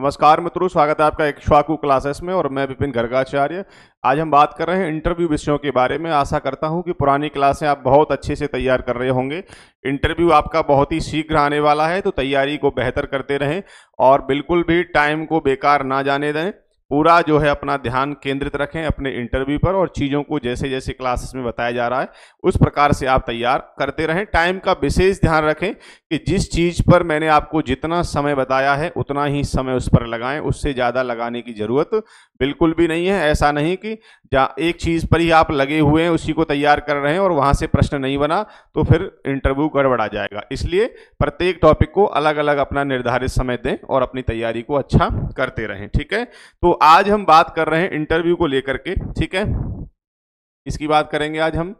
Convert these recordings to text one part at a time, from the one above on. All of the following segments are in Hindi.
नमस्कार मित्रों, स्वागत है आपका इक्ष्वाकु क्लासेस में और मैं विपिन गर्गाचार्य। आज हम बात कर रहे हैं इंटरव्यू विषयों के बारे में। आशा करता हूं कि पुरानी क्लासें आप बहुत अच्छे से तैयार कर रहे होंगे। इंटरव्यू आपका बहुत ही शीघ्र आने वाला है, तो तैयारी को बेहतर करते रहें और बिल्कुल भी टाइम को बेकार ना जाने दें। पूरा जो है अपना ध्यान केंद्रित रखें अपने इंटरव्यू पर और चीज़ों को जैसे जैसे क्लासेस में बताया जा रहा है उस प्रकार से आप तैयार करते रहें। टाइम का विशेष ध्यान रखें कि जिस चीज़ पर मैंने आपको जितना समय बताया है उतना ही समय उस पर लगाएं, उससे ज़्यादा लगाने की ज़रूरत बिल्कुल भी नहीं है। ऐसा नहीं कि जहाँ एक चीज़ पर ही आप लगे हुए हैं उसी को तैयार कर रहे हैं और वहाँ से प्रश्न नहीं बना तो फिर इंटरव्यू गड़बड़ा जाएगा। इसलिए प्रत्येक टॉपिक को अलग अलग अपना निर्धारित समय दें और अपनी तैयारी को अच्छा करते रहें। ठीक है, तो आज हम बात कर रहे हैं इंटरव्यू को लेकर के। ठीक है, इसकी बात करेंगे आज हम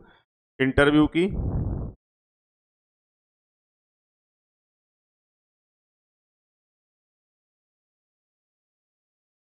इंटरव्यू की।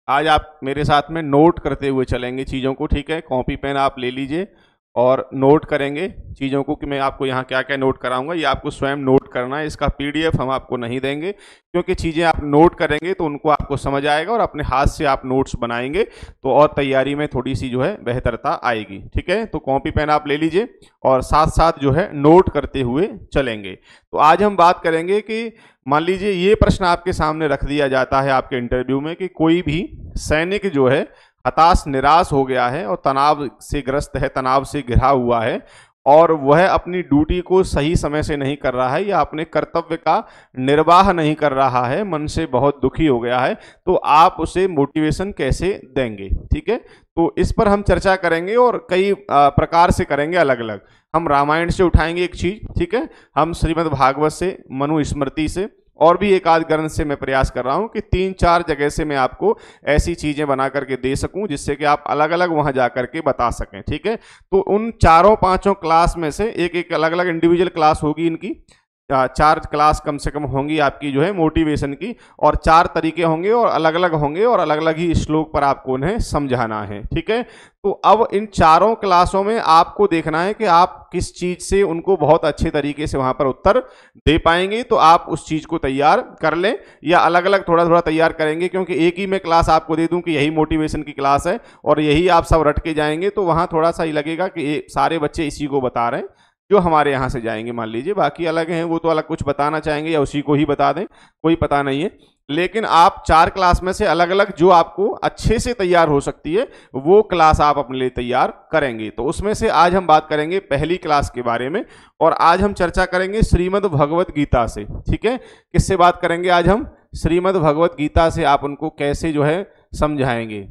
आज आप मेरे साथ में नोट करते हुए चलेंगे चीज़ों को। ठीक है, कॉपी पेन आप ले लीजिए और नोट करेंगे चीज़ों को कि मैं आपको यहाँ क्या क्या नोट कराऊंगा, ये आपको स्वयं नोट करना है। इसका पीडीएफ हम आपको नहीं देंगे क्योंकि चीज़ें आप नोट करेंगे तो उनको आपको समझ आएगा और अपने हाथ से आप नोट्स बनाएंगे तो और तैयारी में थोड़ी सी जो है बेहतरता आएगी। ठीक है, तो कॉपी पेन आप ले लीजिए और साथ साथ जो है नोट करते हुए चलेंगे। तो आज हम बात करेंगे कि मान लीजिए ये प्रश्न आपके सामने रख दिया जाता है आपके इंटरव्यू में कि कोई भी सैनिक जो है हताश निराश हो गया है और तनाव से ग्रस्त है, तनाव से घिरा हुआ है और वह अपनी ड्यूटी को सही समय से नहीं कर रहा है या अपने कर्तव्य का निर्वाह नहीं कर रहा है, मन से बहुत दुखी हो गया है, तो आप उसे मोटिवेशन कैसे देंगे। ठीक है, तो इस पर हम चर्चा करेंगे और कई प्रकार से करेंगे अलग अलग। हम रामायण से उठाएंगे एक चीज, ठीक है, हम श्रीमद् भागवत से, मनुस्मृति से और भी एक आध ग्रंथ से मैं प्रयास कर रहा हूं कि 3-4 जगह से मैं आपको ऐसी चीजें बना करके दे सकूं जिससे कि आप अलग अलग वहां जा करके बता सकें। ठीक है, तो उन चारों पांचों क्लास में से एक एक अलग अलग इंडिविजुअल क्लास होगी इनकी। 4 क्लास कम से कम होंगी आपकी जो है मोटिवेशन की और 4 तरीके होंगे और अलग अलग होंगे और अलग अलग ही श्लोक पर आपको उन्हें समझाना है। ठीक है, तो अब इन चारों क्लासों में आपको देखना है कि आप किस चीज से उनको बहुत अच्छे तरीके से वहां पर उत्तर दे पाएंगे। तो आप उस चीज को तैयार कर लें या अलग अलग थोड़ा थोड़ा तैयार करेंगे, क्योंकि एक ही मैं क्लास आपको दे दूं कि यही मोटिवेशन की क्लास है और यही आप सब रट के जाएंगे तो वहां थोड़ा सा ही लगेगा कि सारे बच्चे इसी को बता रहे हैं जो हमारे यहाँ से जाएंगे। मान लीजिए बाकी अलग हैं, वो तो अलग कुछ बताना चाहेंगे या उसी को ही बता दें, कोई पता नहीं है। लेकिन आप 4 क्लास में से अलग अलग जो आपको अच्छे से तैयार हो सकती है वो क्लास आप अपने लिए तैयार करेंगे। तो उसमें से आज हम बात करेंगे पहली क्लास के बारे में और आज हम चर्चा करेंगे श्रीमद् भगवत गीता से। ठीक है, किससे बात करेंगे आज हम? श्रीमद् भगवत गीता से आप उनको कैसे जो है समझाएंगे।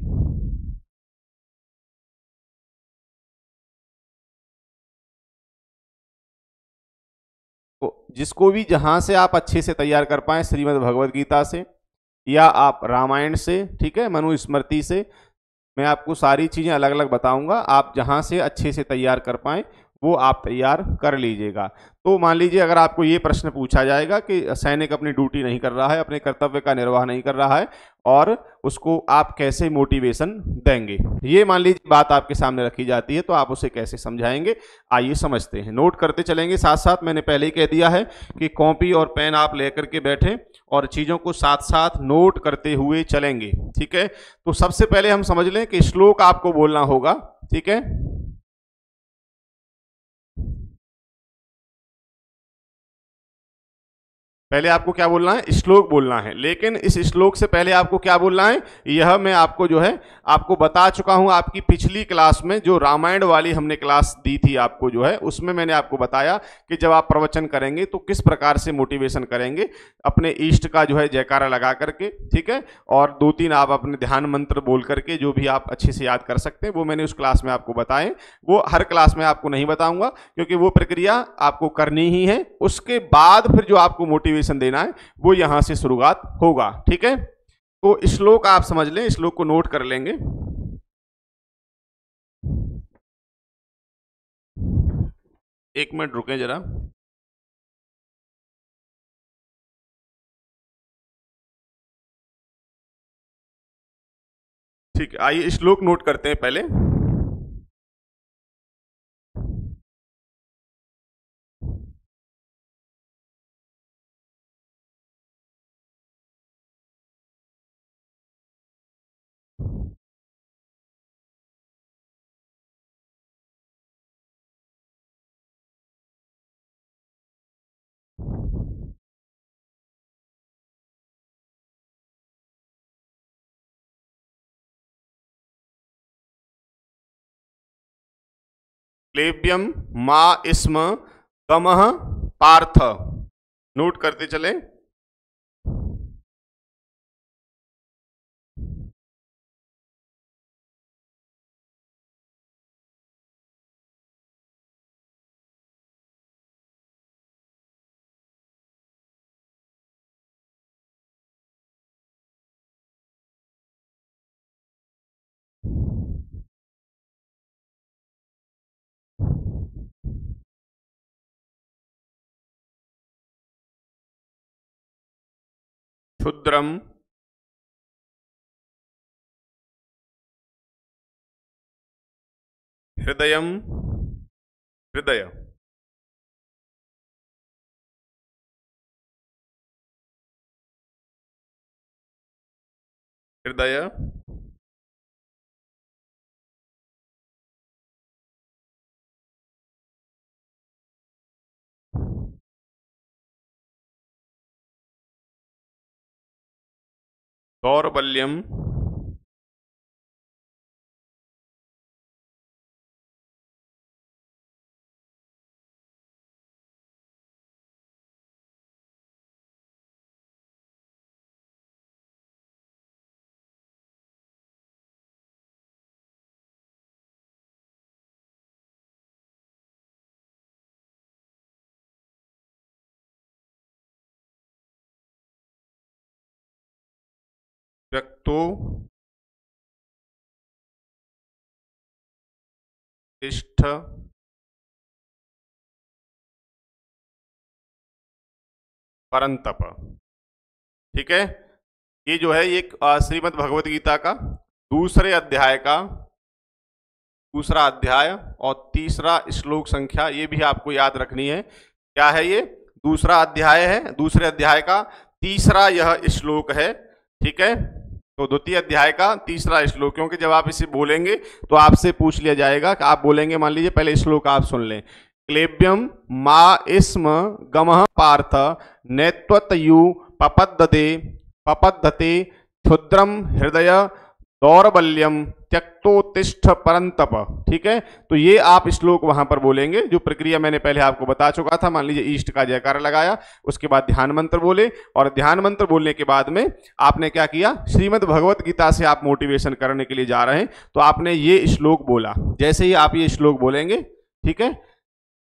तो जिसको भी जहां से आप अच्छे से तैयार कर पाए, श्रीमद् भगवत गीता से या आप रामायण से, ठीक है, मनुस्मृति से, मैं आपको सारी चीज़ें अलग अलग बताऊंगा। आप जहां से अच्छे से तैयार कर पाएं वो आप तैयार कर लीजिएगा। तो मान लीजिए अगर आपको ये प्रश्न पूछा जाएगा कि सैनिक अपनी ड्यूटी नहीं कर रहा है, अपने कर्तव्य का निर्वाह नहीं कर रहा है और उसको आप कैसे मोटिवेशन देंगे, ये मान लीजिए बात आपके सामने रखी जाती है, तो आप उसे कैसे समझाएंगे, आइए समझते हैं। नोट करते चलेंगे साथ साथ। मैंने पहले ही कह दिया है कि कॉपी और पेन आप लेकर के बैठें और चीज़ों को साथ साथ नोट करते हुए चलेंगे। ठीक है, तो सबसे पहले हम समझ लें कि श्लोक आपको बोलना होगा। ठीक है, पहले आपको क्या बोलना है? श्लोक बोलना है। लेकिन इस श्लोक से पहले आपको क्या बोलना है, यह मैं आपको जो है आपको बता चुका हूं आपकी पिछली क्लास में, जो रामायण वाली हमने क्लास दी थी आपको जो है, उसमें मैंने आपको बताया कि जब आप प्रवचन करेंगे तो किस प्रकार से मोटिवेशन करेंगे अपने इष्ट का जो है जयकारा लगा करके। ठीक है, और 2-3 आप अपने ध्यान मंत्र बोल करके जो भी आप अच्छे से याद कर सकते हैं वो मैंने उस क्लास में आपको बताए। वो हर क्लास में आपको नहीं बताऊंगा क्योंकि वो प्रक्रिया आपको करनी ही है। उसके बाद फिर जो आपको मोटिवेशन देना है वो यहां से शुरुआत होगा। ठीक है, तो श्लोक आप समझ लें, श्लोक को नोट कर लेंगे। एक मिनट रुकें जरा। ठीक है, आइए श्लोक नोट करते हैं पहले। क्लेब्यम मा स्म गमः पार्थ। नोट करते चलें। क्षुद्रम हृदयम हृदय। हृदय दौर्बल्यम व्यक्तो तिष्ठ परंतप। ठीक है, ये जो है ये श्रीमद् भगवत गीता का दूसरे अध्याय का दूसरा अध्याय और तीसरा श्लोक संख्या, ये भी आपको याद रखनी है। क्या है ये? दूसरा अध्याय है, दूसरे अध्याय का तीसरा यह श्लोक है। ठीक है, तो द्वितीय अध्याय का तीसरा श्लोक, क्योंकि जब आप इसे बोलेंगे तो आपसे पूछ लिया जाएगा कि आप बोलेंगे, मान लीजिए पहले श्लोक आप सुन लें। क्लेब्यम मा स्म गमः पार्थ नेत्वतयु पपद्धते क्षुद्रम हृदय दौर्बल्यम त्यक्तोत्तिष्ठ परंतप। ठीक है, तो ये आप श्लोक वहां पर बोलेंगे। जो प्रक्रिया मैंने पहले आपको बता चुका था, मान लीजिए ईष्ट का जयकार लगाया, उसके बाद ध्यान मंत्र बोले, और ध्यान मंत्र बोलने के बाद में आपने क्या किया, श्रीमद् भगवत गीता से आप मोटिवेशन करने के लिए जा रहे हैं, तो आपने ये श्लोक बोला। जैसे ही आप ये श्लोक बोलेंगे, ठीक है,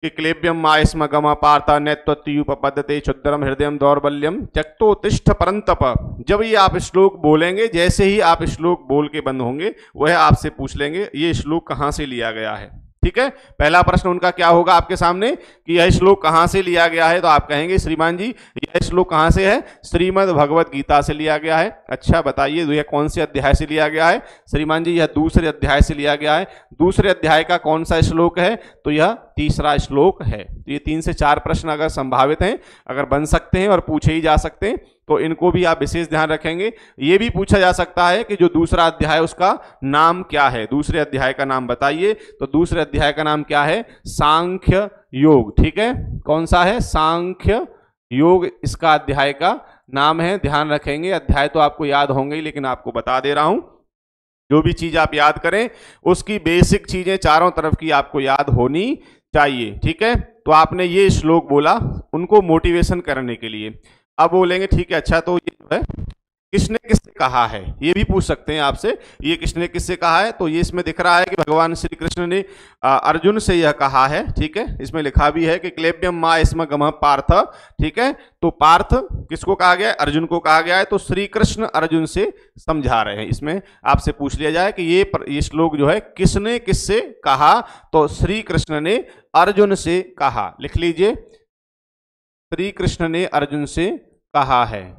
कि क्लेब्यम मा स्म गमः पार्थ नेत्वत्युपपद्यते क्षुद्रम हृदयम दौर्बल्यम त्यक्तोत्तिष्ठ परंतप। जब ये आप श्लोक बोलेंगे, जैसे ही आप श्लोक बोल के बंद होंगे, वह आपसे पूछ लेंगे ये श्लोक कहाँ से लिया गया है। ठीक है, पहला प्रश्न उनका क्या होगा आपके सामने कि यह श्लोक कहाँ से लिया गया है, तो आप कहेंगे श्रीमान जी यह श्लोक कहाँ से है, श्रीमद् भगवत गीता से लिया गया है। अच्छा बताइए यह कौन से अध्याय से लिया गया है, श्रीमान जी यह दूसरे अध्याय से लिया गया है। दूसरे अध्याय का कौन सा श्लोक है, तो यह तीसरा श्लोक है। तो ये 3 से 4 प्रश्न अगर संभावित हैं, अगर बन सकते हैं और पूछे ही जा सकते हैं, तो इनको भी आप विशेष ध्यान रखेंगे। ये भी पूछा जा सकता है कि जो दूसरा अध्याय उसका नाम क्या है, दूसरे अध्याय का नाम बताइए। तो दूसरे अध्याय का नाम क्या है, सांख्य योग। ठीक है, कौन सा है, सांख्य योग इसका अध्याय का नाम है। ध्यान रखेंगे, अध्याय तो आपको याद होंगे ही, लेकिन आपको बता दे रहा हूं, जो भी चीज आप याद करें उसकी बेसिक चीजें चारों तरफ की आपको याद होनी चाहिए। ठीक है, तो आपने ये श्लोक बोला उनको मोटिवेशन करने के लिए। अब बोलेंगे ठीक है, अच्छा तो ये जो है किसने किससे कहा है, ये भी पूछ सकते हैं आपसे, ये किसने किससे कहा है। तो ये इसमें दिख रहा है कि भगवान श्री कृष्ण ने अर्जुन से यह कहा है। ठीक है, इसमें लिखा भी है कि क्लेब्यम मा स्म गमः पार्थ। ठीक है, तो पार्थ किसको कहा गया है, अर्जुन को कहा गया है। तो श्री कृष्ण अर्जुन से समझा रहे हैं। इसमें आपसे पूछ लिया जाए कि ये श्लोक जो है किसने किससे कहा, तो श्री कृष्ण ने अर्जुन से कहा। लिख लीजिए, श्री कृष्ण ने अर्जुन से कहा है।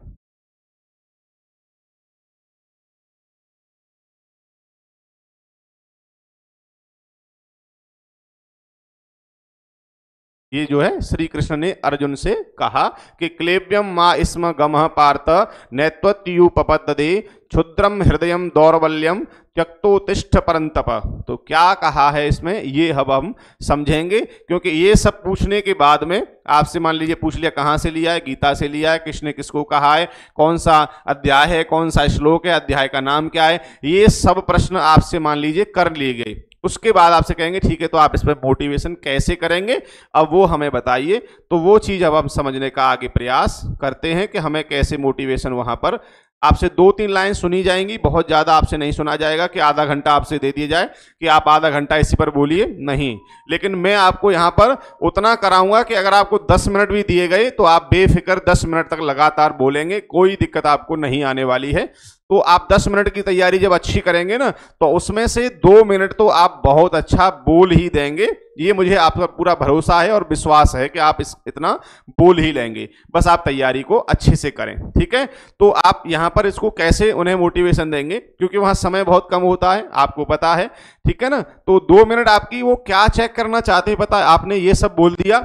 ये जो है श्री कृष्ण ने अर्जुन से कहा कि क्लेब्यम मा स्म गमः पार्थ नैत्वत्युपपद्यते क्षुद्रम हृदयम दौर्बल्यम त्यक्तोत्तिष्ठ परंतप। तो क्या कहा है इसमें, ये अब हम समझेंगे, क्योंकि ये सब पूछने के बाद में आपसे मान लीजिए पूछ लिया कहाँ से लिया है, गीता से लिया है, किसने किसको कहा है, कौन सा अध्याय है, कौन सा श्लोक है, अध्याय का नाम क्या है, ये सब प्रश्न आपसे मान लीजिए कर लिए गए। उसके बाद आपसे कहेंगे ठीक है तो आप इस पर मोटिवेशन कैसे करेंगे, अब वो हमें बताइए। तो वो चीज अब हम समझने का आगे प्रयास करते हैं कि हमें कैसे मोटिवेशन वहां पर आपसे 2-3 लाइन सुनी जाएंगी, बहुत ज्यादा आपसे नहीं सुना जाएगा कि आधा घंटा आपसे दे दिया जाए कि आप आधा घंटा इसी पर बोलिए, नहीं। लेकिन मैं आपको यहां पर उतना कराऊंगा कि अगर आपको 10 मिनट भी दिए गए तो आप बेफिक्र 10 मिनट तक लगातार बोलेंगे, कोई दिक्कत आपको नहीं आने वाली है। तो आप 10 मिनट की तैयारी जब अच्छी करेंगे ना तो उसमें से 2 मिनट तो आप बहुत अच्छा बोल ही देंगे, ये मुझे आप पर पूरा भरोसा है और विश्वास है कि आप इतना बोल ही लेंगे। बस आप तैयारी को अच्छे से करें, ठीक है। तो आप यहां पर इसको कैसे उन्हें मोटिवेशन देंगे, क्योंकि वहां समय बहुत कम होता है, आपको पता है, ठीक है ना। तो 2 मिनट आपकी वो क्या चेक करना चाहते हैं पता है, आपने ये सब बोल दिया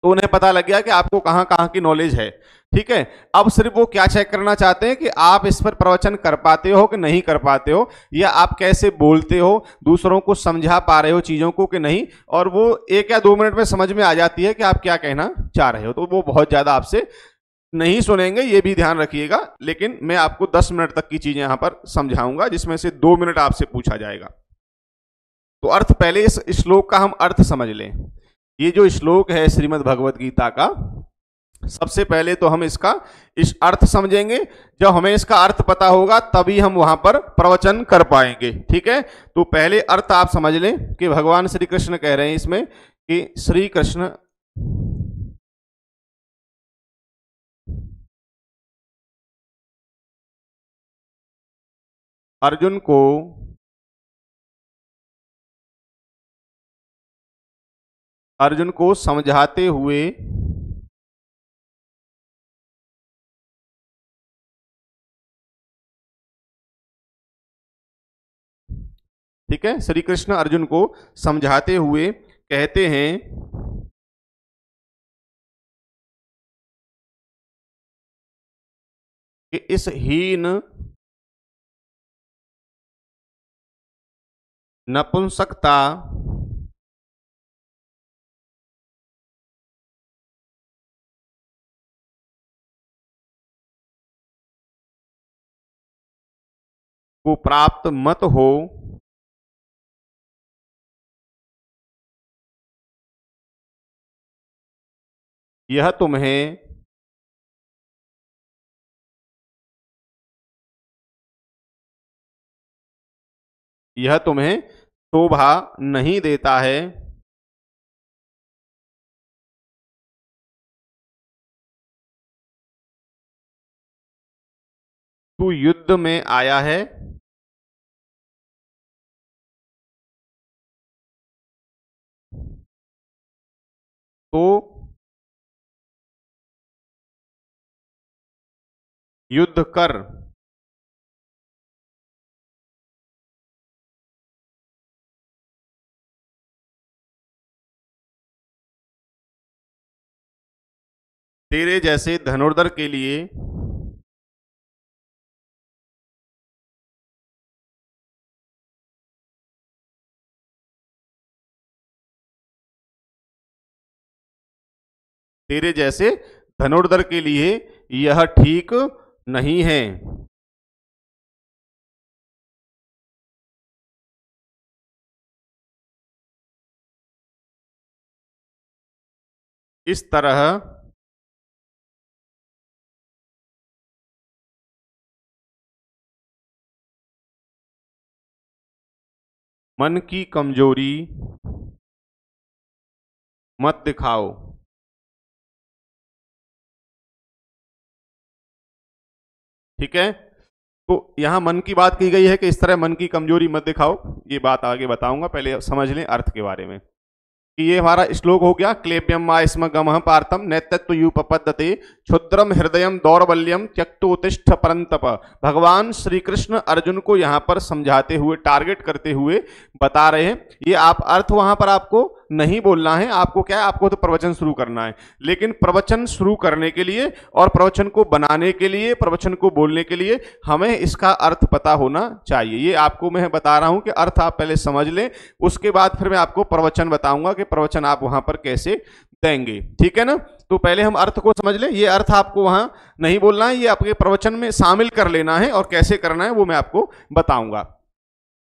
तो उन्हें पता लग गया कि आपको कहां कहां की नॉलेज है, ठीक है। अब सिर्फ वो क्या चेक करना चाहते हैं कि आप इस पर प्रवचन कर पाते हो कि नहीं कर पाते हो, या आप कैसे बोलते हो, दूसरों को समझा पा रहे हो चीजों को कि नहीं। और वो 1 या 2 मिनट में समझ में आ जाती है कि आप क्या कहना चाह रहे हो, तो वो बहुत ज्यादा आपसे नहीं सुनेंगे, ये भी ध्यान रखिएगा। लेकिन मैं आपको 10 मिनट तक की चीजें यहां पर समझाऊंगा, जिसमें से 2 मिनट आपसे पूछा जाएगा। तो अर्थ, पहले इस श्लोक का हम अर्थ समझ लें। ये जो श्लोक है श्रीमद् भगवत गीता का, सबसे पहले तो हम इसका इस अर्थ समझेंगे। जब हमें इसका अर्थ पता होगा तभी हम वहां पर प्रवचन कर पाएंगे, ठीक है। तो पहले अर्थ आप समझ लें कि भगवान श्री कृष्ण कह रहे हैं इसमें कि श्री कृष्ण अर्जुन को समझाते हुए ठीक है, श्री कृष्ण अर्जुन को समझाते हुए कहते हैं कि इस हीन नपुंसकता को प्राप्त मत हो, यह तुम्हें शोभा नहीं देता है। तू युद्ध में आया है तो युद्ध कर। तेरे जैसे धनुर्धर के लिए यह ठीक नहीं है। इस तरह मन की कमजोरी मत दिखाओ। ठीक है, तो यहां मन की बात की गई है कि इस तरह मन की कमजोरी मत दिखाओ। ये बात आगे बताऊंगा, पहले समझ लें अर्थ के बारे में कि ये हमारा श्लोक हो गया। क्लेब्यम स्म गमः पार्थम नैतत्व युपपद्यते क्षुद्रम हृदयम दौर्बल्यम त्यक्तोतिष्ठ परंतप। भगवान श्री कृष्ण अर्जुन को यहाँ पर समझाते हुए, टारगेट करते हुए बता रहे हैं। ये आप अर्थ वहां पर आपको नहीं बोलना है, आपको क्या है, आपको तो प्रवचन शुरू करना है। लेकिन प्रवचन शुरू करने के लिए और प्रवचन को बनाने के लिए, प्रवचन को बोलने के लिए हमें इसका अर्थ पता होना चाहिए। ये आपको मैं बता रहा हूं कि अर्थ आप पहले समझ लें, उसके बाद फिर मैं आपको प्रवचन बताऊंगा कि प्रवचन आप वहां पर कैसे देंगे। ठीक है ना, तो पहले हम अर्थ को समझ लें। ये अर्थ आपको वहां नहीं बोलना है, ये आपके प्रवचन में शामिल कर लेना है, और कैसे करना है वो मैं आपको बताऊंगा।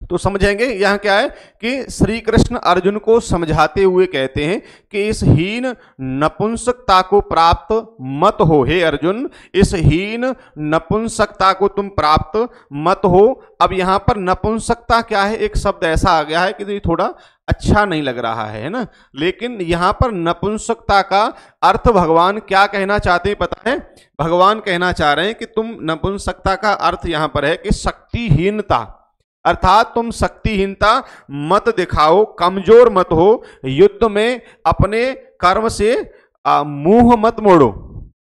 तो समझेंगे यहां क्या है कि श्री कृष्ण अर्जुन को समझाते हुए कहते हैं कि इस हीन नपुंसकता को प्राप्त मत हो। हे अर्जुन, इस हीन नपुंसकता को तुम प्राप्त मत हो। अब यहां पर नपुंसकता क्या है, एक शब्द ऐसा आ गया है कि ये थोड़ा अच्छा नहीं लग रहा है ना, लेकिन यहां पर नपुंसकता का अर्थ भगवान क्या कहना चाहते हैं पता है? भगवान कहना चाह रहे हैं कि तुम नपुंसकता का अर्थ यहां पर है कि शक्तिहीनता, अर्थात तुम शक्तिहीनता मत दिखाओ, कमजोर मत हो, युद्ध में अपने कर्म से मुंह मत मोड़ो।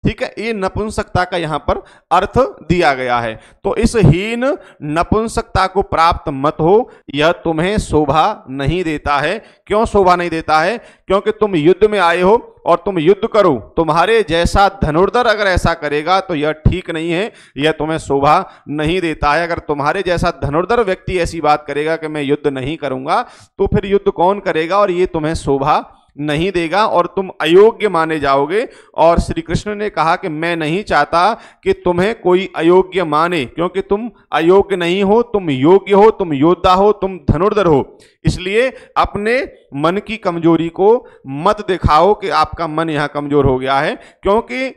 ठीक है, ये नपुंसकता का यहां पर अर्थ दिया गया है। तो इस हीन नपुंसकता को प्राप्त मत हो, यह तुम्हें शोभा नहीं देता है। क्यों शोभा नहीं देता है? क्योंकि तुम युद्ध में आए हो और तुम युद्ध करो, तुम्हारे जैसा धनुर्धर अगर ऐसा करेगा तो यह ठीक नहीं है, यह तुम्हें शोभा नहीं देता है। अगर तुम्हारे जैसा धनुर्धर व्यक्ति ऐसी बात करेगा कि मैं युद्ध नहीं करूंगा, तो फिर युद्ध कौन करेगा, और ये तुम्हें शोभा नहीं देगा और तुम अयोग्य माने जाओगे। और श्री कृष्ण ने कहा कि मैं नहीं चाहता कि तुम्हें कोई अयोग्य माने, क्योंकि तुम अयोग्य नहीं हो, तुम योग्य हो, तुम योद्धा हो, तुम धनुर्धर हो। इसलिए अपने मन की कमजोरी को मत दिखाओ कि आपका मन यहां कमजोर हो गया है, क्योंकि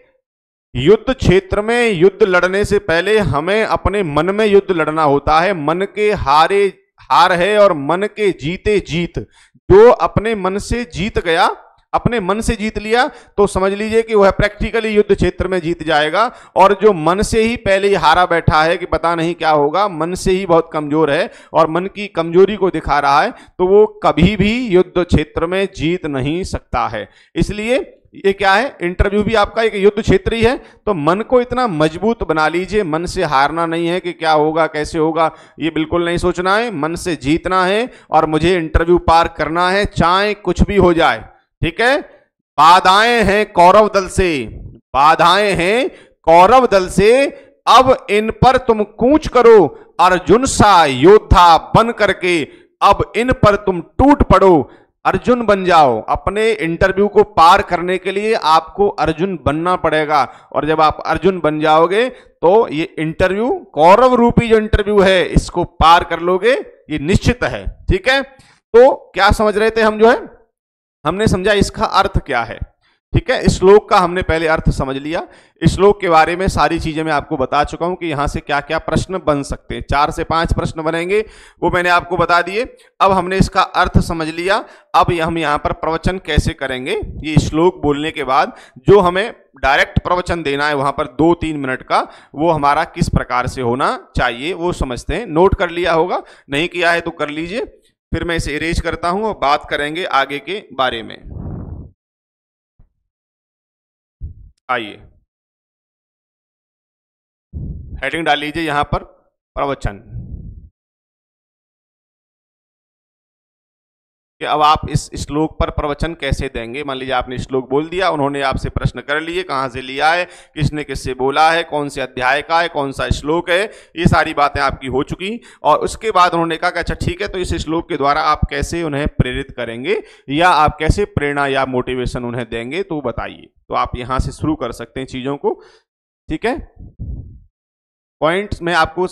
युद्ध क्षेत्र में युद्ध लड़ने से पहले हमें अपने मन में युद्ध लड़ना होता है। मन के हारे हार है और मन के जीते जीत। जो अपने मन से जीत गया, अपने मन से जीत लिया, तो समझ लीजिए कि वह प्रैक्टिकली युद्ध क्षेत्र में जीत जाएगा। और जो मन से ही पहले ही हारा बैठा है कि पता नहीं क्या होगा, मन से ही बहुत कमजोर है और मन की कमजोरी को दिखा रहा है, तो वो कभी भी युद्ध क्षेत्र में जीत नहीं सकता है। इसलिए ये क्या है, इंटरव्यू भी आपका एक युद्ध क्षेत्र ही है। तो मन को इतना मजबूत बना लीजिए, मन से हारना नहीं है कि क्या होगा कैसे होगा, ये बिल्कुल नहीं सोचना है, मन से जीतना है और मुझे इंटरव्यू पार करना है, चाहे कुछ भी हो जाए। ठीक है, बाधाएं हैं कौरव दल से, बाधाएं हैं कौरव दल से, अब इन पर तुम कूच करो, अर्जुन सा योद्धा बन करके अब इन पर तुम टूट पड़ो, अर्जुन बन जाओ। अपने इंटरव्यू को पार करने के लिए आपको अर्जुन बनना पड़ेगा, और जब आप अर्जुन बन जाओगे तो ये इंटरव्यू, कौरव रूपी जो इंटरव्यू है, इसको पार कर लोगे, ये निश्चित है। ठीक है, तो क्या समझ रहे थे हम, जो है हमने समझा इसका अर्थ क्या है। ठीक है, इस श्लोक का हमने पहले अर्थ समझ लिया। इस श्लोक के बारे में सारी चीजें मैं आपको बता चुका हूं कि यहां से क्या क्या प्रश्न बन सकते हैं। 4 से 5 प्रश्न बनेंगे, वो मैंने आपको बता दिए। अब हमने इसका अर्थ समझ लिया, अब हम यहां पर प्रवचन कैसे करेंगे। ये श्लोक बोलने के बाद जो हमें डायरेक्ट प्रवचन देना है वहां पर 2-3 मिनट का, वो हमारा किस प्रकार से होना चाहिए वो समझते हैं। नोट कर लिया होगा, नहीं किया है तो कर लीजिए। फिर मैं इसे इरेज करता हूं और बात करेंगे आगे के बारे में। आइए, हेडिंग डाल लीजिए यहां पर, प्रवचन। कि अब आप इस श्लोक पर प्रवचन कैसे देंगे। मान लीजिए आपने श्लोक बोल दिया, उन्होंने आपसे प्रश्न कर लिए, कहां से लिया है, किसने किससे बोला है, कौन से अध्याय का है, कौन सा श्लोक है, ये सारी बातें आपकी हो चुकी। और उसके बाद उन्होंने कहा कि अच्छा ठीक है, तो इस श्लोक के द्वारा आप कैसे उन्हें प्रेरित करेंगे या आप कैसे प्रेरणा या मोटिवेशन उन्हें देंगे, तो बताइए। तो आप यहां से शुरू कर सकते हैं चीजों को। ठीक है, पॉइंट्स में आपको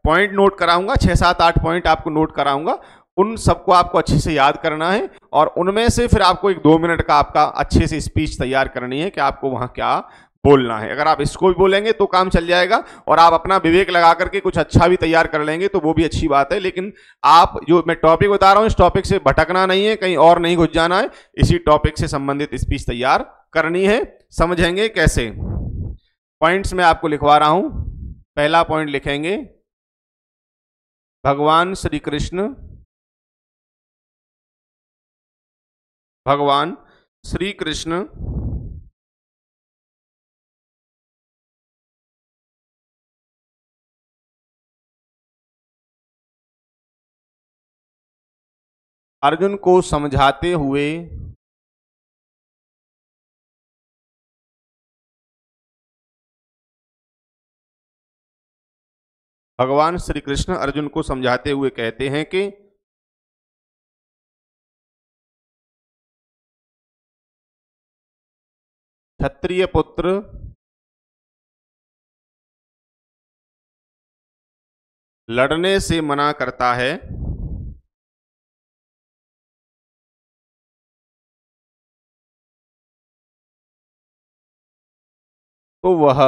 पॉइंट नोट कराऊंगा, 6-7-8 पॉइंट आपको नोट कराऊंगा। उन सबको आपको अच्छे से याद करना है और उनमें से फिर आपको 1-2 मिनट का आपका अच्छे से स्पीच तैयार करनी है कि आपको वहां क्या बोलना है। अगर आप इसको भी बोलेंगे तो काम चल जाएगा, और आप अपना विवेक लगा करके कुछ अच्छा भी तैयार कर लेंगे तो वो भी अच्छी बात है। लेकिन आप जो मैं टॉपिक बता रहा हूं, इस टॉपिक से भटकना नहीं है, कहीं और नहीं घुस जाना है, इसी टॉपिक से संबंधित स्पीच तैयार करनी है। समझेंगे कैसे, पॉइंट्स में आपको लिखवा रहा हूं। पहला पॉइंट लिखेंगे, भगवान श्री कृष्ण, भगवान श्री कृष्ण अर्जुन को समझाते हुए भगवान श्री कृष्ण अर्जुन को समझाते हुए कहते हैं कि क्षत्रिय पुत्र लड़ने से मना करता है, तो वह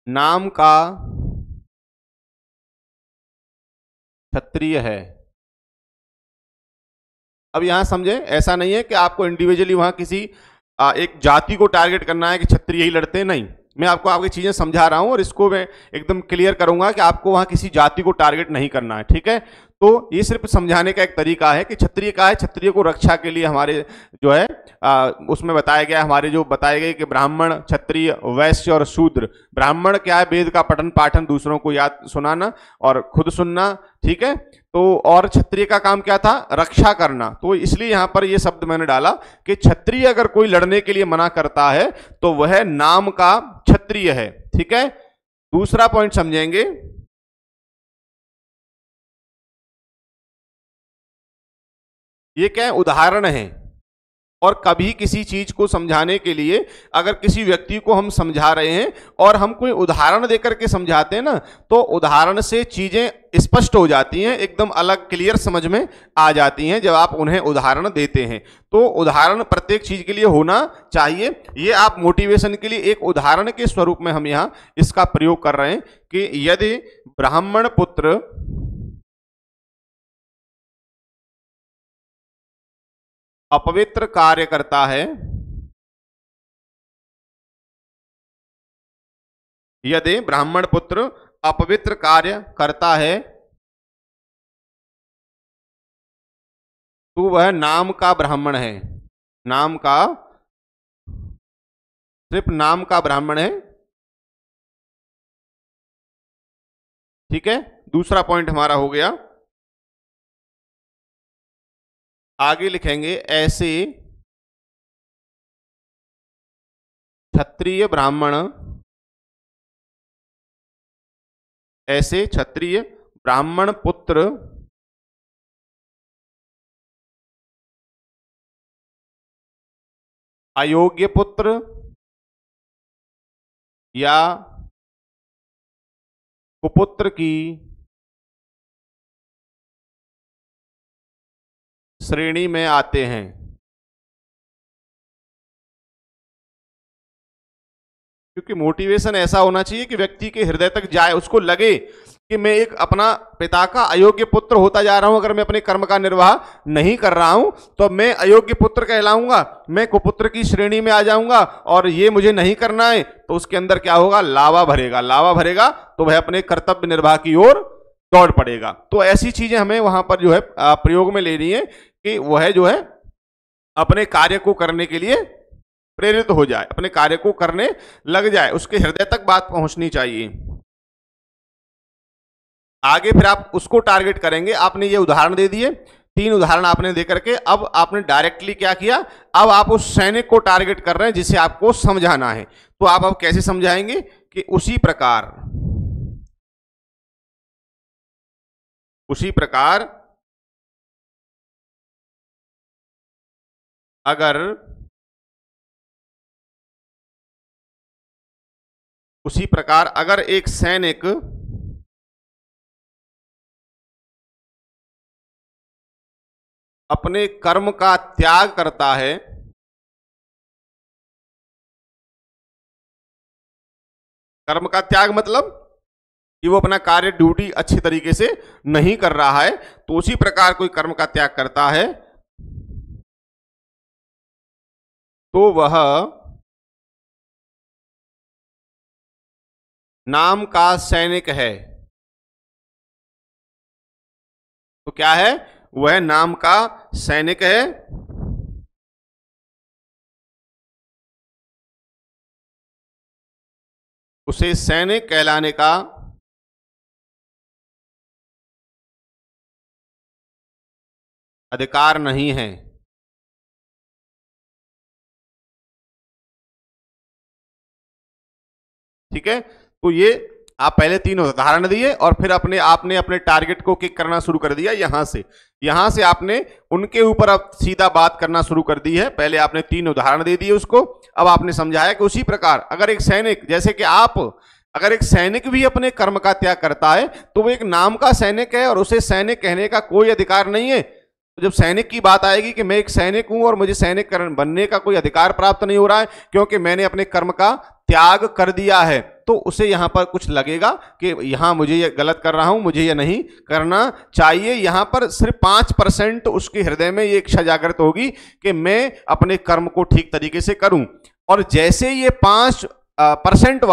नाम का क्षत्रिय है। अब यहां समझे, ऐसा नहीं है कि आपको इंडिविजुअली वहां किसी एक जाति को टारगेट करना है कि क्षत्रिय ही लड़ते हैं, नहीं। मैं आपको आपकी चीजें समझा रहा हूं और इसको मैं एकदम क्लियर करूंगा कि आपको वहां किसी जाति को टारगेट नहीं करना है, ठीक है। तो ये सिर्फ समझाने का एक तरीका है कि क्षत्रिय का है, क्षत्रिय को रक्षा के लिए हमारे जो है उसमें बताया गया, हमारे जो बताए गए कि ब्राह्मण, क्षत्रिय, वैश्य और शूद्र। ब्राह्मण क्या है? वेद का पठन पाठन, दूसरों को याद सुनाना और खुद सुनना, ठीक है। तो और क्षत्रिय का काम क्या था? रक्षा करना। तो इसलिए यहां पर यह शब्द मैंने डाला कि क्षत्रिय अगर कोई लड़ने के लिए मना करता है तो वह नाम का क्षत्रिय है, ठीक है। दूसरा पॉइंट समझेंगे, ये क्या है? उदाहरण है। और कभी किसी चीज को समझाने के लिए अगर किसी व्यक्ति को हम समझा रहे हैं और हम कोई उदाहरण देकर के समझाते हैं ना, तो उदाहरण से चीजें स्पष्ट हो जाती हैं, एकदम अलग क्लियर समझ में आ जाती हैं जब आप उन्हें उदाहरण देते हैं। तो उदाहरण प्रत्येक चीज के लिए होना चाहिए। ये आप मोटिवेशन के लिए एक उदाहरण के स्वरूप में हम यहां इसका प्रयोग कर रहे हैं कि यदि ब्राह्मण पुत्र अपवित्र कार्य करता है, यदि ब्राह्मण पुत्र अपवित्र कार्य करता है तो वह नाम का ब्राह्मण है। नाम का, सिर्फ नाम का ब्राह्मण है, ठीक है। दूसरा पॉइंट हमारा हो गया। आगे लिखेंगे, ऐसे क्षत्रिय ब्राह्मण, ऐसे क्षत्रिय ब्राह्मण पुत्र अयोग्य पुत्र या कुपुत्र की श्रेणी में आते हैं। क्योंकि मोटिवेशन ऐसा होना चाहिए कि व्यक्ति के हृदय तक जाए, उसको लगे कि मैं एक अपना पिता का अयोग्य पुत्र होता जा रहा हूं। अगर मैं अपने कर्म का निर्वाह नहीं कर रहा हूं तो मैं अयोग्य पुत्र कहलाऊंगा, मैं कुपुत्र की श्रेणी में आ जाऊंगा और ये मुझे नहीं करना है। तो उसके अंदर क्या होगा? लावा भरेगा। लावा भरेगा तो वह अपने कर्तव्य निर्वाह की ओर दौड़ पड़ेगा। तो ऐसी चीजें हमें वहां पर जो है प्रयोग में लेनी है कि वह जो है अपने कार्य को करने के लिए प्रेरित हो जाए, अपने कार्य को करने लग जाए, उसके हृदय तक बात पहुंचनी चाहिए। आगे फिर आप उसको टारगेट करेंगे। आपने ये उदाहरण दे दिए, 3 उदाहरण आपने दे करके अब आपने डायरेक्टली क्या किया? अब आप उस सैनिक को टारगेट कर रहे हैं जिसे आपको समझाना है। तो आप अब कैसे समझाएंगे कि उसी प्रकार अगर एक सैनिक अपने कर्म का त्याग करता है, कर्म का त्याग मतलब कि वो अपना कार्य ड्यूटी अच्छी तरीके से नहीं कर रहा है, तो उसी प्रकार कोई कर्म का त्याग करता है तो वह नाम का सैनिक है। तो क्या है? वह नाम का सैनिक है। उसे सैनिक कहलाने का अधिकार नहीं है। ठीक है। तो ये आप पहले 3 उदाहरण दिए और फिर आपने अपने टारगेट को किक करना शुरू कर दिया यहां से आपने उनके ऊपर अब सीधा बात करना शुरू कर दी है। पहले आपने 3 उदाहरण दे दिए उसको, अब आपने समझाया कि उसी प्रकार अगर एक सैनिक, जैसे कि अगर एक सैनिक भी अपने कर्म का त्याग करता है तो वो एक नाम का सैनिक है और उसे सैनिक कहने का कोई अधिकार नहीं है। तो जब सैनिक की बात आएगी कि मैं एक सैनिक हूं और मुझे सैनिक बनने का कोई अधिकार प्राप्त नहीं हो रहा है क्योंकि मैंने अपने कर्म का त्याग कर दिया है, तो उसे यहां पर कुछ लगेगा कि यहां मुझे ये गलत कर रहा हूं, मुझे ये नहीं करना चाहिए। यहां पर सिर्फ 5% उसके हृदय में ये इच्छा जागृत होगी कि मैं अपने कर्म को ठीक तरीके से करूं। और जैसे ये 5%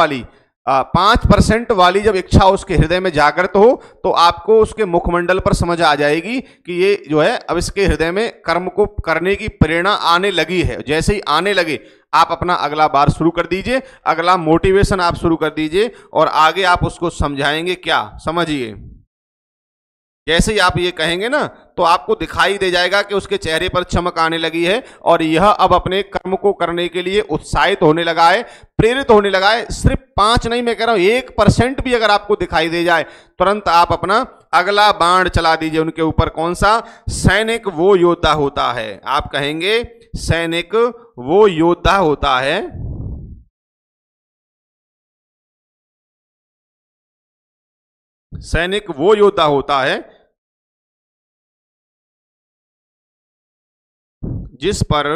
वाली जब इच्छा उसके हृदय में जागृत हो तो आपको उसके मुखमंडल पर समझ आ जाएगी कि ये जो है अब इसके हृदय में कर्म को करने की प्रेरणा आने लगी है। जैसे ही आने लगे आप अपना अगला बार शुरू कर दीजिए, अगला मोटिवेशन आप शुरू कर दीजिए और आगे आप उसको समझाएंगे। क्या समझिए, जैसे ही आप ये कहेंगे ना तो आपको दिखाई दे जाएगा कि उसके चेहरे पर चमक आने लगी है और यह अब अपने कर्म को करने के लिए उत्साहित होने लगा है, प्रेरित होने लगा है। सिर्फ 5 नहीं, मैं कह रहा हूं 1% भी अगर आपको दिखाई दे जाए तुरंत आप अपना अगला बाण चला दीजिए उनके ऊपर। कौन सा? सैनिक वो योद्धा होता है। आप कहेंगे सैनिक वो योद्धा होता है सैनिक वो योद्धा होता है जिस पर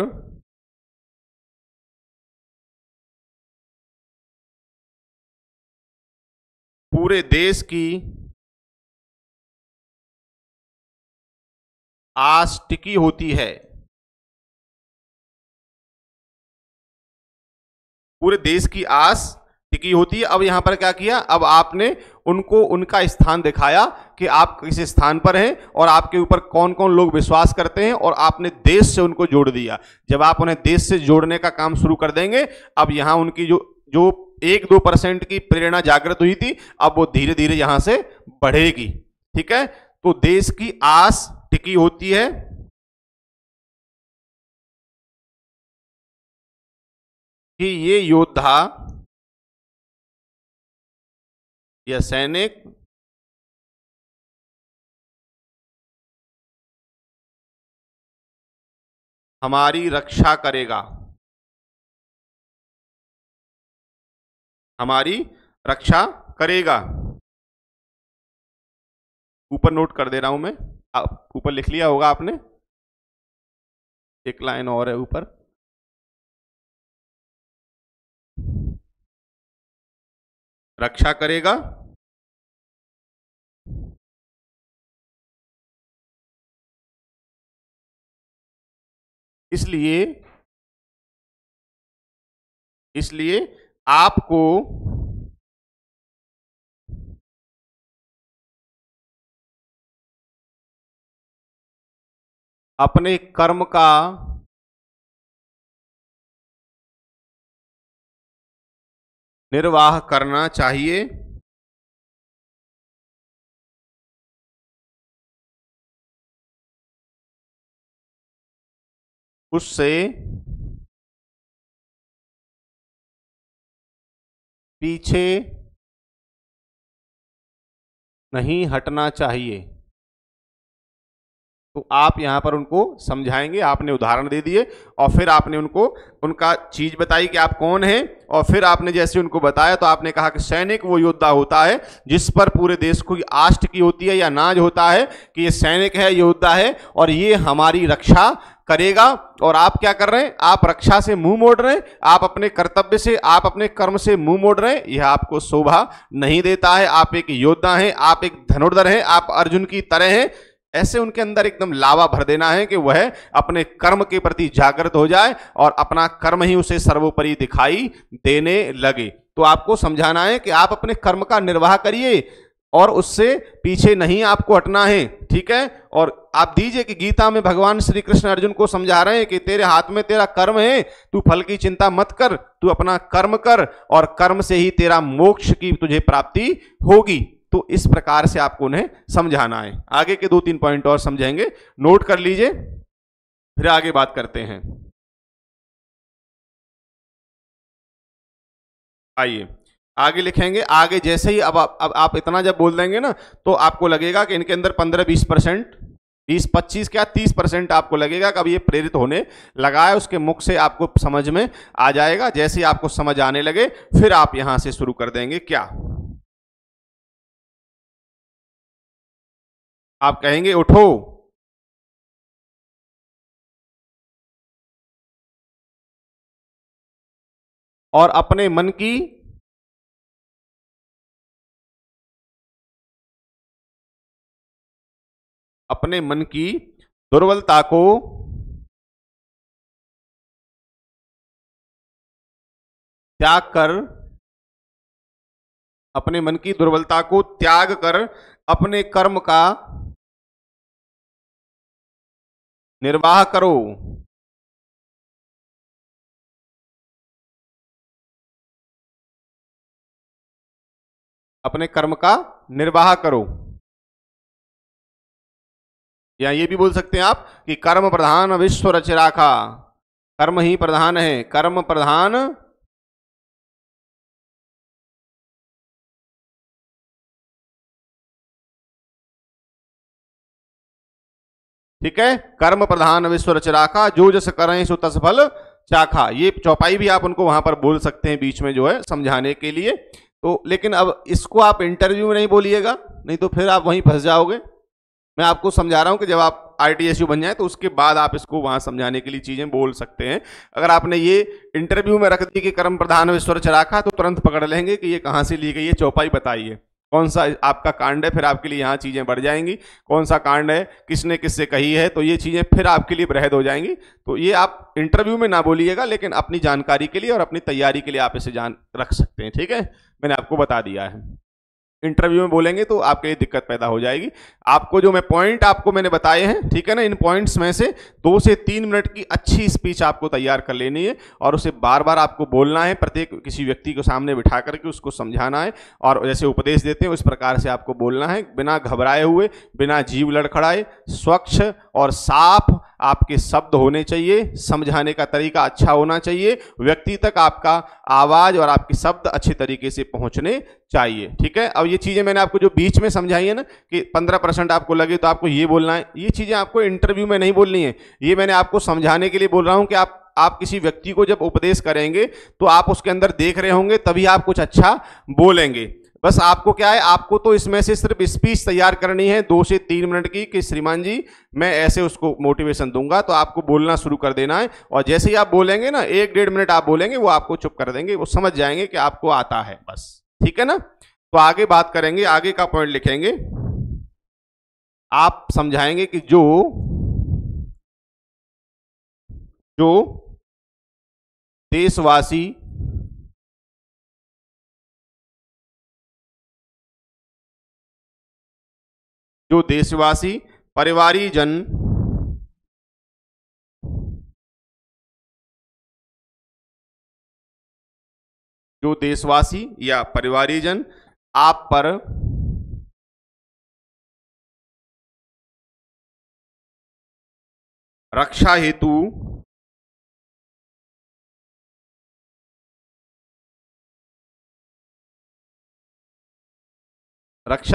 पूरे देश की आस टिकी होती है। पूरे देश की आस टिकी होती है। अब यहां पर क्या किया, अब आपने उनको उनका स्थान दिखाया कि आप किस स्थान पर हैं और आपके ऊपर कौन कौन लोग विश्वास करते हैं और आपने देश से उनको जोड़ दिया। जब आप उन्हें देश से जोड़ने का काम शुरू कर देंगे, अब यहां उनकी जो 1-2% की प्रेरणा जागृत हुई थी अब वो धीरे धीरे यहां से बढ़ेगी। ठीक है, तो देश की आस टिकी होती है कि ये योद्धा या सैनिक हमारी रक्षा करेगा, हमारी रक्षा करेगा। ऊपर नोट कर दे रहा हूं मैं, ऊपर लिख लिया होगा आपने, एक लाइन और है ऊपर। रक्षा करेगा इसलिए आपको अपने कर्म का निर्वाह करना चाहिए। उससे पीछे नहीं हटना चाहिए। तो आप यहां पर उनको समझाएंगे, आपने उदाहरण दे दिए और फिर आपने उनको उनका चीज बताई कि आप कौन हैं और फिर आपने जैसे उनको बताया तो आपने कहा कि सैनिक वो योद्धा होता है जिस पर पूरे देश को आस टिकी होती है या नाज होता है कि ये सैनिक है, योद्धा है और ये हमारी रक्षा करेगा। और आप क्या कर रहे हैं, आप रक्षा से मुंह मोड़ रहे हैं, आप अपने कर्तव्य से, आप अपने कर्म से मुंह मोड़ रहे हैं। यह आपको शोभा नहीं देता है। आप एक योद्धा हैं, आप एक धनुर्धर हैं, आप अर्जुन की तरह हैं। ऐसे उनके अंदर एकदम लावा भर देना है कि वह अपने कर्म के प्रति जागृत हो जाए और अपना कर्म ही उसे सर्वोपरि दिखाई देने लगे। तो आपको समझाना है कि आप अपने कर्म का निर्वाह करिए और उससे पीछे नहीं आपको हटना है। ठीक है, और आप दीजिए कि गीता में भगवान श्री कृष्ण अर्जुन को समझा रहे हैं कि तेरे हाथ में तेरा कर्म है, तू फल की चिंता मत कर, तू अपना कर्म कर और कर्म से ही तेरा मोक्ष की तुझे प्राप्ति होगी। तो इस प्रकार से आपको उन्हें समझाना है। आगे के 2-3 पॉइंट और समझाएंगे, नोट कर लीजिए, फिर आगे बात करते हैं। आइए, आगे लिखेंगे, आगे जैसे ही अब आप इतना जब बोल देंगे ना तो आपको लगेगा कि इनके अंदर 15-20%, 20-25 क्या 30% आपको लगेगा कि अब ये प्रेरित होने लगा है, उसके मुख से आपको समझ में आ जाएगा। जैसे ही आपको समझ आने लगे फिर आप यहां से शुरू कर देंगे क्या, आप कहेंगे उठो, और अपने मन की दुर्बलता को त्याग कर, अपने मन की दुर्बलता को त्याग कर अपने कर्म का निर्वाह करो। अपने कर्म का निर्वाह करो, या ये भी बोल सकते हैं आप कि कर्म प्रधान विश्व रच राखा, कर्म ही प्रधान है, कर्म प्रधान, ठीक है, कर्म प्रधान विश्व रच राखा, जो जस करें सो तस फल चाखा। ये चौपाई भी आप उनको वहां पर बोल सकते हैं बीच में जो है समझाने के लिए। तो लेकिन अब इसको आप इंटरव्यू में नहीं बोलिएगा, नहीं तो फिर आप वहीं फंस जाओगे। मैं आपको समझा रहा हूं कि जब आप आरटीएसयू बन जाए तो उसके बाद आप इसको वहां समझाने के लिए चीजें बोल सकते हैं। अगर आपने ये इंटरव्यू में रख दी कि कर्म प्रधान विश्व रच राखा तो तुरंत पकड़ लेंगे कि ये कहां से ली गई, ये चौपाई बताइए कौन सा आपका कांड है, फिर आपके लिए यहाँ चीजें बढ़ जाएंगी, कौन सा कांड है, किसने किससे कही है, तो ये चीजें फिर आपके लिए बृहद हो जाएंगी। तो ये आप इंटरव्यू में ना बोलिएगा, लेकिन अपनी जानकारी के लिए और अपनी तैयारी के लिए आप इसे जान रख सकते हैं। ठीक है, मैंने आपको बता दिया है। इंटरव्यू में बोलेंगे तो आपके लिए दिक्कत पैदा हो जाएगी। आपको जो मैं पॉइंट आपको मैंने बताए हैं, ठीक है ना, इन पॉइंट्स में से 2 से 3 मिनट की अच्छी स्पीच आपको तैयार कर लेनी है और उसे बार बार आपको बोलना है, प्रत्येक किसी व्यक्ति को सामने बिठा करके उसको समझाना है, और जैसे उपदेश देते हैं उस प्रकार से आपको बोलना है, बिना घबराए हुए, बिना जीव लड़खड़ाए, स्वच्छ और साफ आपके शब्द होने चाहिए, समझाने का तरीका अच्छा होना चाहिए, व्यक्ति तक आपका आवाज और आपके शब्द अच्छे तरीके से पहुंचने चाहिए। ठीक है, अब ये चीजें मैंने आपको जो बीच में समझाई है ना कि 15% आपको लगे तो आपको ये बोलना है, ये चीजें आपको इंटरव्यू में नहीं बोलनी है, ये मैंने आपको समझाने के लिए बोल रहा हूं कि आप किसी व्यक्ति को जब उपदेश करेंगे तो आप उसके अंदर देख रहे होंगे तभी आप कुछ अच्छा बोलेंगे। बस आपको क्या है, आपको तो इसमें से सिर्फ स्पीच तैयार करनी है 2 से 3 मिनट की कि श्रीमान जी मैं ऐसे उसको मोटिवेशन दूंगा, तो आपको बोलना शुरू कर देना है, और जैसे ही आप बोलेंगे ना 1-1.5 मिनट आप बोलेंगे वो आपको चुप कर देंगे, वो समझ जाएंगे कि आपको आता है बस। ठीक है ना, तो आगे बात करेंगे, आगे का पॉइंट लिखेंगे। आप समझाएंगे कि जो देशवासी परिवारी जन जो देशवासी या परिवारी जन आप पर रक्षा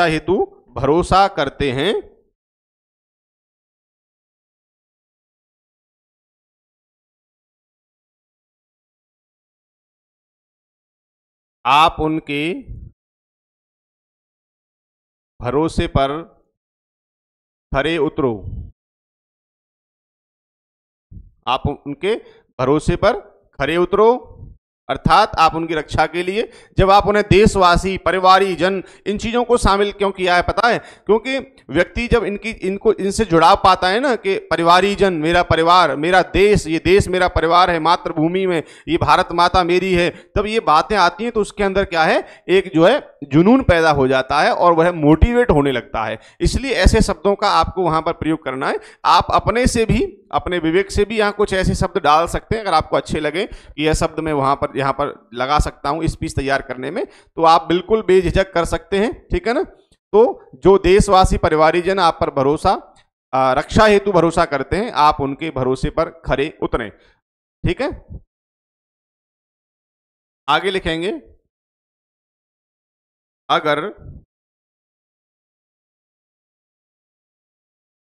हेतु भरोसा करते हैं, आप उनके भरोसे पर खरे उतरो, आप उनके भरोसे पर खरे उतरो, अर्थात आप उनकी रक्षा के लिए, जब आप उन्हें देशवासी परिवारी जन इन चीजों को शामिल क्यों किया है पता है, क्योंकि व्यक्ति जब इनसे जुड़ाव पाता है ना कि परिवारी जन मेरा परिवार, मेरा देश, ये देश मेरा परिवार है, मातृभूमि में ये भारत माता मेरी है, तब ये बातें आती हैं तो उसके अंदर क्या है, एक जो है जुनून पैदा हो जाता है और वह मोटिवेट होने लगता है। इसलिए ऐसे शब्दों का आपको वहां पर प्रयोग करना है। आप अपने से भी, अपने विवेक से भी यहाँ कुछ ऐसे शब्द डाल सकते हैं, अगर आपको अच्छे लगे कि यह शब्द मैं वहां पर यहाँ पर लगा सकता हूं स्पीच तैयार करने में, तो आप बिल्कुल बेझिझक कर सकते हैं। ठीक है ना, तो जो देशवासी परिवारी जन आप पर भरोसा रक्षा हेतु भरोसा करते हैं, आप उनके भरोसे पर खरे उतरें। ठीक है, आगे लिखेंगे अगर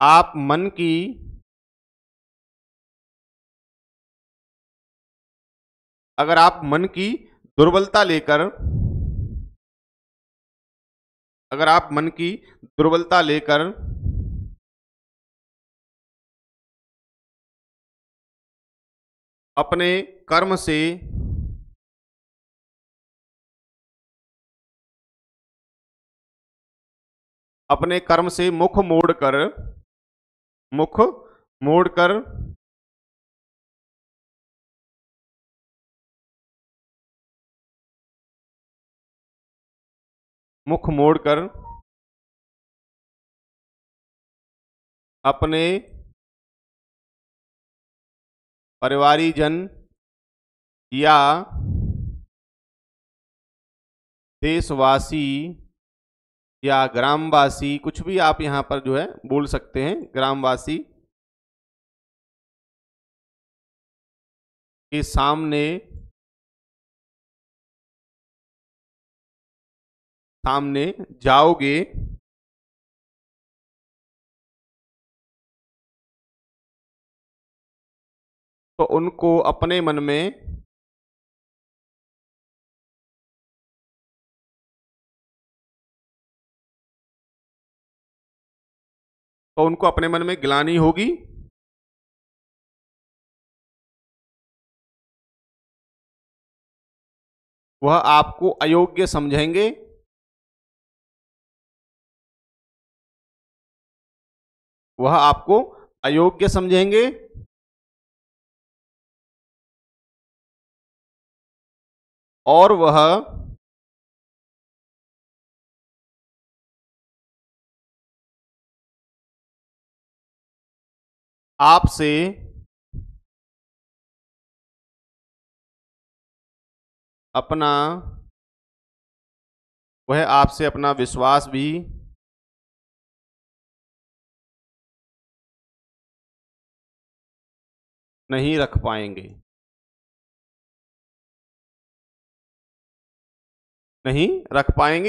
आप मन की अगर आप मन की दुर्बलता लेकर अगर आप मन की दुर्बलता लेकर अपने कर्म से मुख मोड़कर मुख मोड़कर अपने परिवारीजन या देशवासी या ग्रामवासी, कुछ भी आप यहां पर जो है बोल सकते हैं, ग्रामवासी के सामने जाओगे तो उनको अपने मन में ग्लानि होगी। वह आपको अयोग्य समझेंगे। वह आपको अयोग्य समझेंगे और वह आपसे अपना विश्वास भी नहीं रख पाएंगे।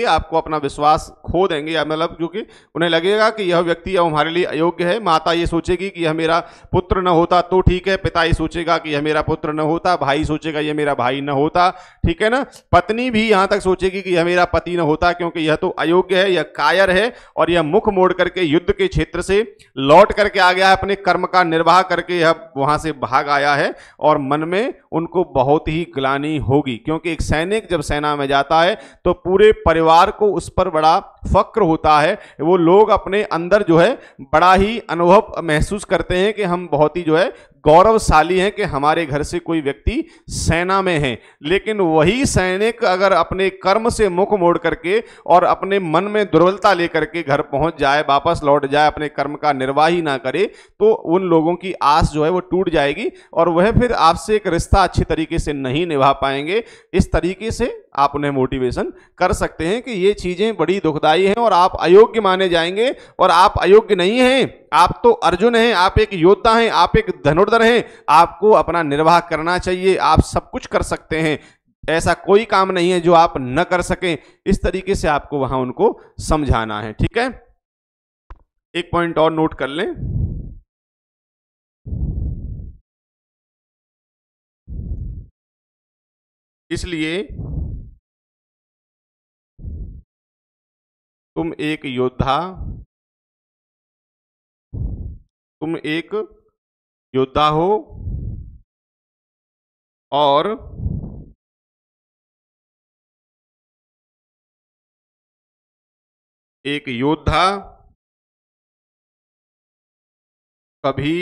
आपको अपना विश्वास खो देंगे, या मतलब क्योंकि उन्हें लगेगा कि यह व्यक्ति अब हमारे लिए अयोग्य है। माता ये सोचेगी कि यह मेरा पुत्र न होता तो ठीक है, पिता ये सोचेगा कि यह मेरा पुत्र न होता, भाई सोचेगा यह मेरा भाई न होता, ठीक है ना। पत्नी भी यहां तक सोचेगी कि यह मेरा पति न होता, क्योंकि यह तो अयोग्य है, यह कायर है, और यह मुख मोड़ करके युद्ध के क्षेत्र से लौट करके आ गया है, अपने कर्म का निर्वाह करके यह वहां से भाग आया है, और मन में उनको बहुत ही ग्लानि होगी। क्योंकि एक सैनिक जब सेना में जाता है तो पूरे परिवार को उस पर बड़ा फक्र होता है। वो लोग अपने अंदर जो है बड़ा ही अनुभव महसूस करते हैं कि हम बहुत ही जो है गौरवशाली हैं कि हमारे घर से कोई व्यक्ति सेना में है। लेकिन वही सैनिक अगर अपने कर्म से मुख मोड़ करके और अपने मन में दुर्बलता लेकर के घर पहुंच जाए, वापस लौट जाए, अपने कर्म का निर्वाह ही ना करे, तो उन लोगों की आस जो है वो टूट जाएगी और वह फिर आपसे एक रिश्ता अच्छी तरीके से नहीं निभा पाएंगे। इस तरीके से आप उन्हें मोटिवेशन कर सकते हैं कि ये चीजें बड़ी दुखदाई हैं और आप अयोग्य माने जाएंगे, और आप अयोग्य नहीं हैं। आप तो अर्जुन हैं, आप एक योद्धा हैं, आप एक धनुर्धर हैं, आपको अपना निर्वाह करना चाहिए, आप सब कुछ कर सकते हैं, ऐसा कोई काम नहीं है जो आप न कर सकें। इस तरीके से आपको वहां उनको समझाना है, ठीक है। एक पॉइंट और नोट कर लें, इसलिए तुम एक योद्धा हो और एक योद्धा कभी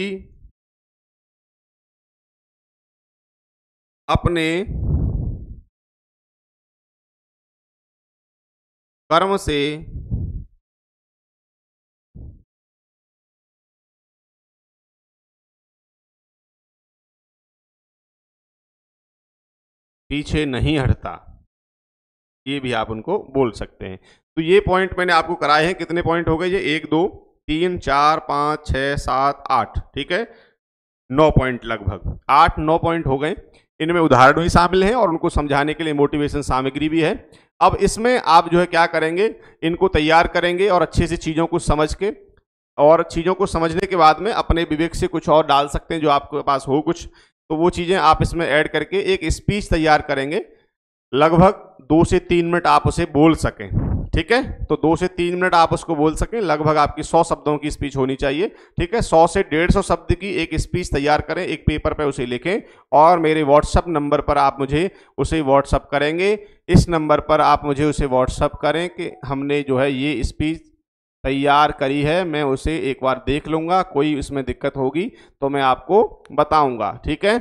अपने कर्म से पीछे नहीं हटता। ये भी आप उनको बोल सकते हैं। तो ये पॉइंट मैंने आपको कराए हैं। कितने पॉइंट हो गए ये? 1 2 3 4 5 6 7 8, ठीक है, 9 पॉइंट, लगभग 8 9 पॉइंट हो गए। इनमें उदाहरण भी शामिल हैं और उनको समझाने के लिए मोटिवेशन सामग्री भी है। अब इसमें आप जो है क्या करेंगे, इनको तैयार करेंगे और अच्छे से चीज़ों को समझ के, और चीज़ों को समझने के बाद में अपने विवेक से कुछ और डाल सकते हैं जो आपके पास हो कुछ, तो वो चीज़ें आप इसमें ऐड करके एक स्पीच तैयार करेंगे। लगभग 2 से 3 मिनट आप उसे बोल सकें, ठीक है। तो 2 से 3 मिनट आप उसको बोल सकें, लगभग आपकी 100 शब्दों की स्पीच होनी चाहिए, ठीक है। 100 से 150 शब्द की एक स्पीच तैयार करें, एक पेपर पे उसे लिखें और मेरे व्हाट्सअप नंबर पर आप मुझे उसे व्हाट्सअप करेंगे। इस नंबर पर आप मुझे उसे व्हाट्सअप करें कि हमने जो है ये स्पीच तैयार करी है, मैं उसे एक बार देख लूंगा, कोई इसमें दिक्कत होगी तो मैं आपको बताऊंगा, ठीक है।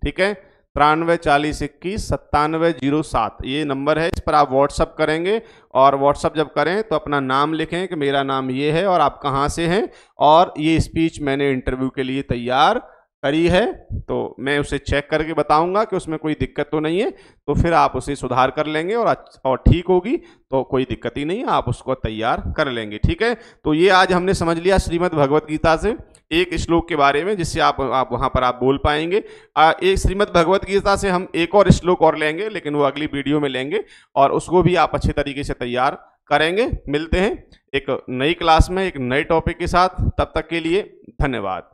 ठीक है, 93 40 21 97 ये नंबर है, इस पर आप व्हाट्सअप करेंगे। और व्हाट्सअप जब करें तो अपना नाम लिखें कि मेरा नाम ये है और आप कहाँ से हैं, और ये स्पीच मैंने इंटरव्यू के लिए तैयार करी है, तो मैं उसे चेक करके बताऊंगा कि उसमें कोई दिक्कत तो नहीं है, तो फिर आप उसे सुधार कर लेंगे और ठीक होगी तो कोई दिक्कत ही नहीं है, आप उसको तैयार कर लेंगे, ठीक है। तो ये आज हमने समझ लिया श्रीमद् भगवत गीता से एक श्लोक के बारे में, जिससे आप वहां पर आप बोल पाएंगे। एक श्रीमद् भगवत गीता से हम एक और श्लोक और लेंगे, लेकिन वो अगली वीडियो में लेंगे और उसको भी आप अच्छे तरीके से तैयार करेंगे। मिलते हैं एक नई क्लास में एक नए टॉपिक के साथ, तब तक के लिए धन्यवाद।